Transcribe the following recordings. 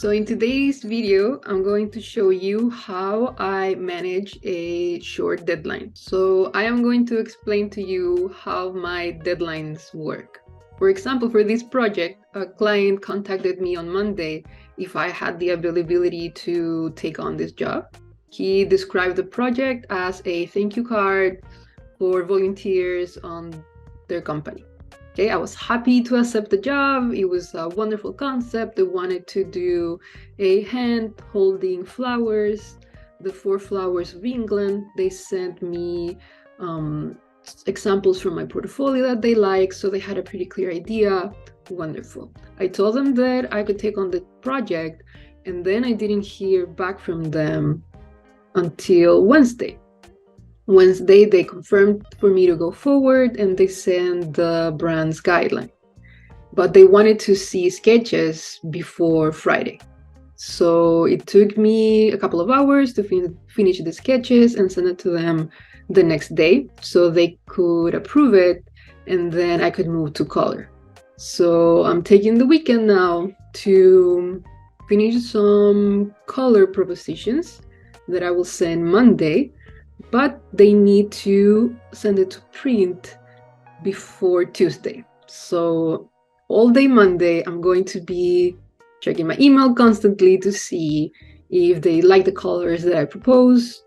So in today's video, I'm going to show you how I manage a short deadline. So I am going to explain to you how my deadlines work. For example, for this project, a client contacted me on Monday if I had the availability to take on this job. He described the project as a thank you card for volunteers on their company. Okay, I was happy to accept the job. It was a wonderful concept. They wanted to do a hand holding flowers, the 4 flowers of England. They sent me examples from my portfolio that they like, so they had a pretty clear idea. Wonderful. I told them that I could take on the project, and then I didn't hear back from them until Wednesday. Wednesday, they confirmed for me to go forward and they sent the brand's guideline. But they wanted to see sketches before Friday. So it took me a couple of hours to finish the sketches and send it to them the next day so they could approve it, and then I could move to color. So I'm taking the weekend now to finish some color propositions that I will send Monday, but they need to send it to print before Tuesday. So all day Monday, I'm going to be checking my email constantly to see if they like the colors that I propose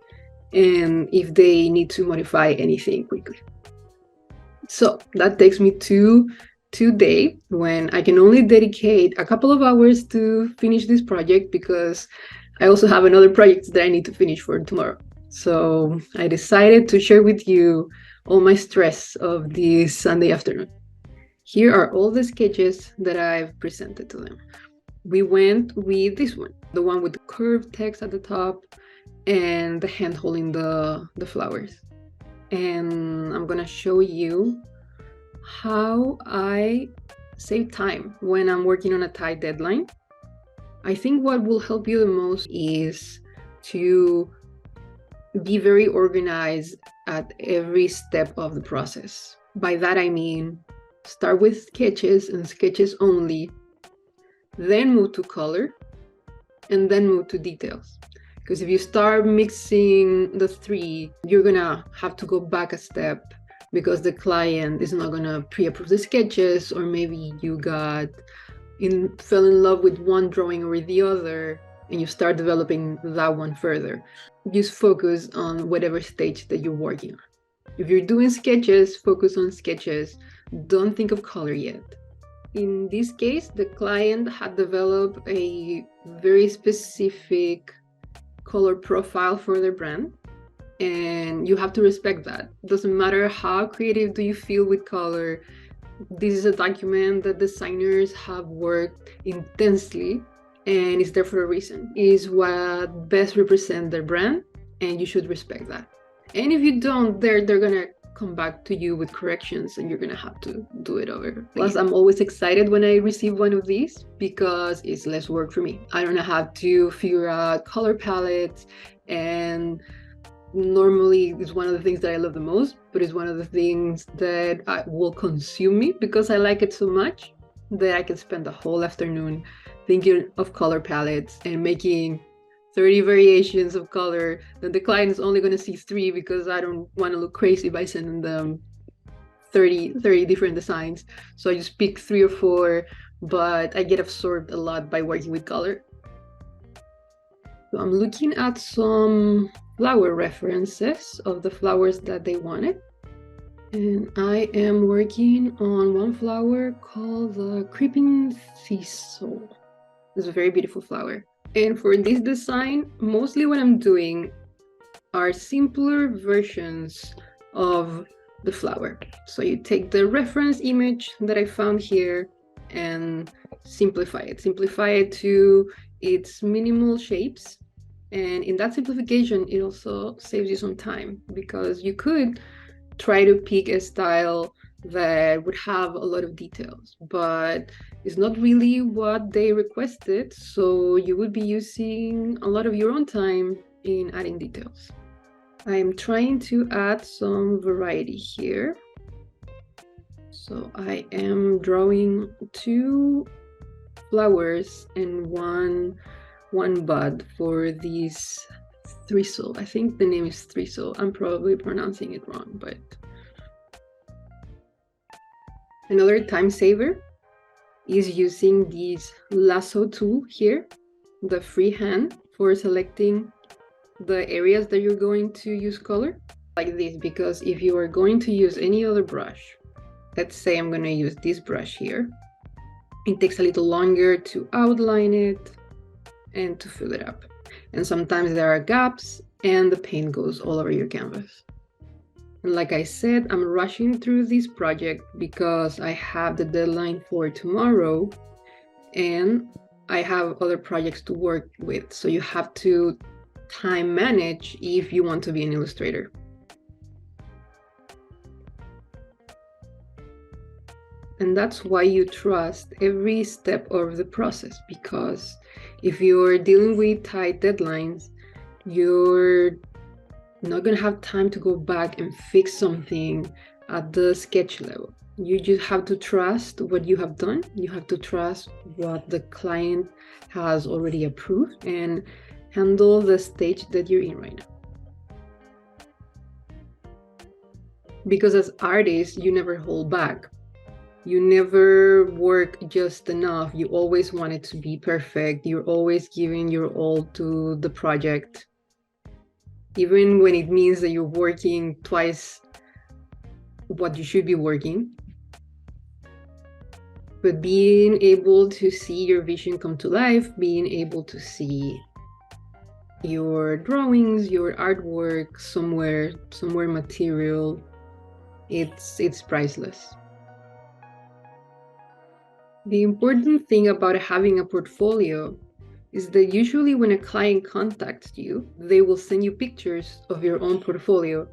and if they need to modify anything quickly. So that takes me to today, when I can only dedicate a couple of hours to finish this project because I also have another project that I need to finish for tomorrow. So I decided to share with you all my stress of this Sunday afternoon. Here are all the sketches that I've presented to them. We went with this one, the one with the curved text at the top and the hand holding the flowers. And I'm gonna show you how I save time when I'm working on a tight deadline. I think what will help you the most is to be very organized at every step of the process. By that I mean start with sketches and sketches only, then move to color, and then move to details. Because if you start mixing the 3, you're gonna have to go back a step because the client is not gonna pre-approve the sketches, or maybe you fell in love with one drawing over the other and you start developing that one further. Just focus on whatever stage that you're working on. If you're doing sketches, focus on sketches. Don't think of color yet. In this case, the client had developed a very specific color profile for their brand, and you have to respect that. Doesn't matter how creative do you feel with color. This is a document that designers have worked intensely, and it's there for a reason. It is what best represents their brand, and you should respect that. And if you don't, they're gonna come back to you with corrections and you're gonna have to do it over. Plus, I'm always excited when I receive one of these because it's less work for me. I don't have to figure out color palettes, and normally it's one of the things that I love the most, but it's one of the things that will consume me because I like it so much that I can spend the whole afternoon thinking of color palettes and making 30 variations of color. Then the client is only going to see 3 because I don't want to look crazy by sending them 30 different designs. So I just pick 3 or 4, but I get absorbed a lot by working with color. So I'm looking at some flower references of the flowers that they wanted. And I am working on one flower called the Creeping Thistle. It's a very beautiful flower. And for this design, mostly what I'm doing are simpler versions of the flower. So you take the reference image that I found here and simplify it. Simplify it to its minimal shapes. And in that simplification, it also saves you some time because you could try to pick a style that would have a lot of details, but it's not really what they requested, so you would be using a lot of your own time in adding details. I'm trying to add some variety here. So I am drawing 2 flowers and one bud for these thistles. I think the name is thistle. I'm probably pronouncing it wrong, but another time saver is using this lasso tool here, the freehand, for selecting the areas that you're going to use color like this, because if you are going to use any other brush, let's say I'm going to use this brush here, it takes a little longer to outline it and to fill it up. And sometimes there are gaps and the paint goes all over your canvas. And like I said, I'm rushing through this project because I have the deadline for tomorrow and I have other projects to work with. So you have to time manage if you want to be an illustrator. And that's why you trust every step of the process, because if you're dealing with tight deadlines, you're not going to have time to go back and fix something at the sketch level. You just have to trust what you have done. You have to trust what the client has already approved and handle the stage that you're in right now. Because as artists, you never hold back. You never work just enough. You always want it to be perfect. You're always giving your all to the project, even when it means that you're working twice what you should be working. But being able to see your vision come to life, being able to see your drawings, your artwork somewhere material, it's priceless. The important thing about having a portfolio is that usually when a client contacts you, they will send you pictures of your own portfolio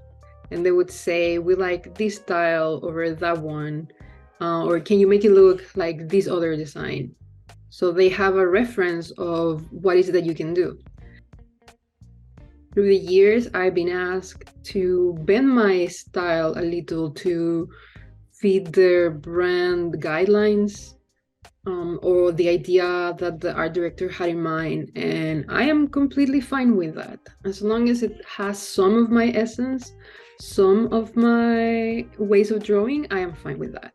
and they would say, we like this style over that one, or can you make it look like this other design? So they have a reference of what is it that you can do. Through the years, I've been asked to bend my style a little to fit their brand guidelines, or the idea that the art director had in mind, and I am completely fine with that. As long as it has some of my essence, some of my ways of drawing, I am fine with that.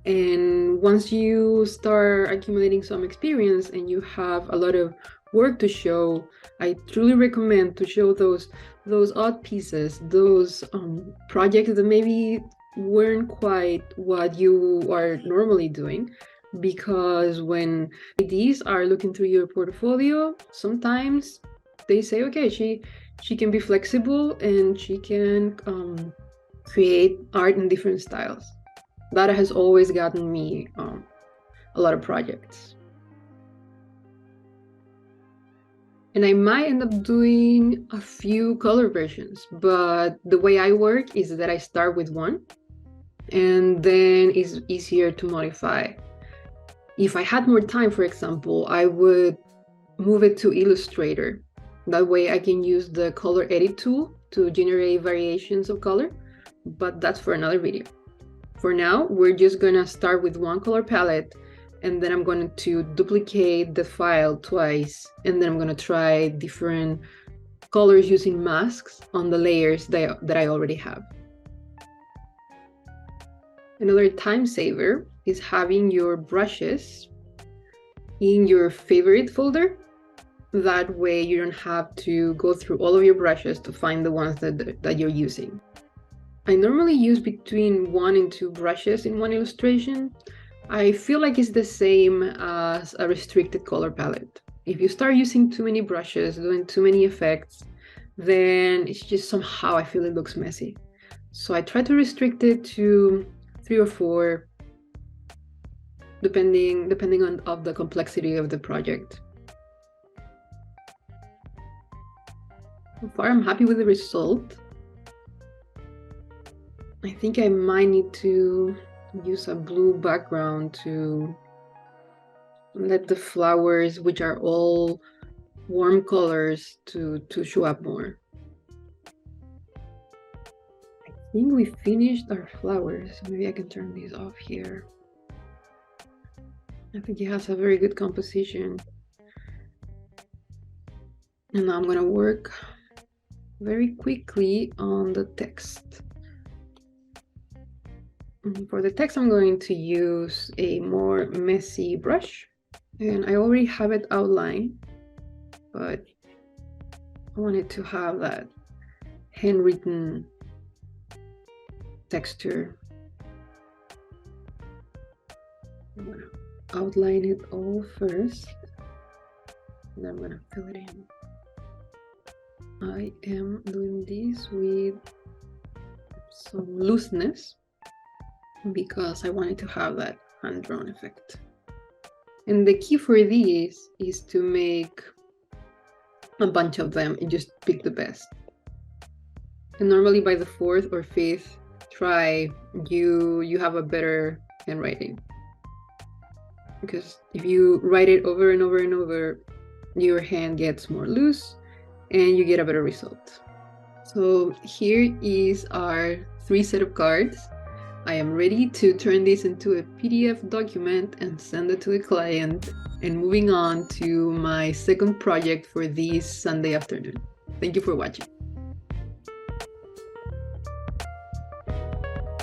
And once you start accumulating some experience and you have a lot of work to show, I truly recommend to show those odd pieces, those projects that maybe weren't quite what you are normally doing. Because when ADs are looking through your portfolio, sometimes they say, okay, she can be flexible and she can create art in different styles. That has always gotten me a lot of projects. And I might end up doing a few color versions, but the way I work is that I start with one and then it's easier to modify. If I had more time, for example, I would move it to Illustrator. That way I can use the color edit tool to generate variations of color, but that's for another video. For now, we're just gonna start with one color palette, and then I'm going to duplicate the file twice, and then I'm gonna try different colors using masks on the layers that I already have. Another time saver is having your brushes in your favorite folder. That way you don't have to go through all of your brushes to find the ones that you're using. I normally use between 1 and 2 brushes in one illustration. I feel like it's the same as a restricted color palette. If you start using too many brushes, doing too many effects, then it's just somehow I feel it looks messy. So I try to restrict it to 3 or 4, depending on the complexity of the project. So far, I'm happy with the result. I think I might need to use a blue background to let the flowers, which are all warm colors, to show up more. I think we finished our flowers. Maybe I can turn these off here. I think it has a very good composition. And now I'm going to work very quickly on the text. For the text, I'm going to use a more messy brush. And I already have it outlined, but I wanted to have that handwritten texture. I'm going to outline it all first, and then I'm going to fill it in. I am doing this with some looseness because I wanted to have that hand-drawn effect. And the key for these is to make a bunch of them and just pick the best. And normally by the 4th or 5th try, you have a better handwriting. Because if you write it over and over and over, your hand gets more loose and you get a better result. So here is our 3 set of cards. I am ready to turn this into a PDF document and send it to the client, and moving on to my second project for this Sunday afternoon. Thank you for watching.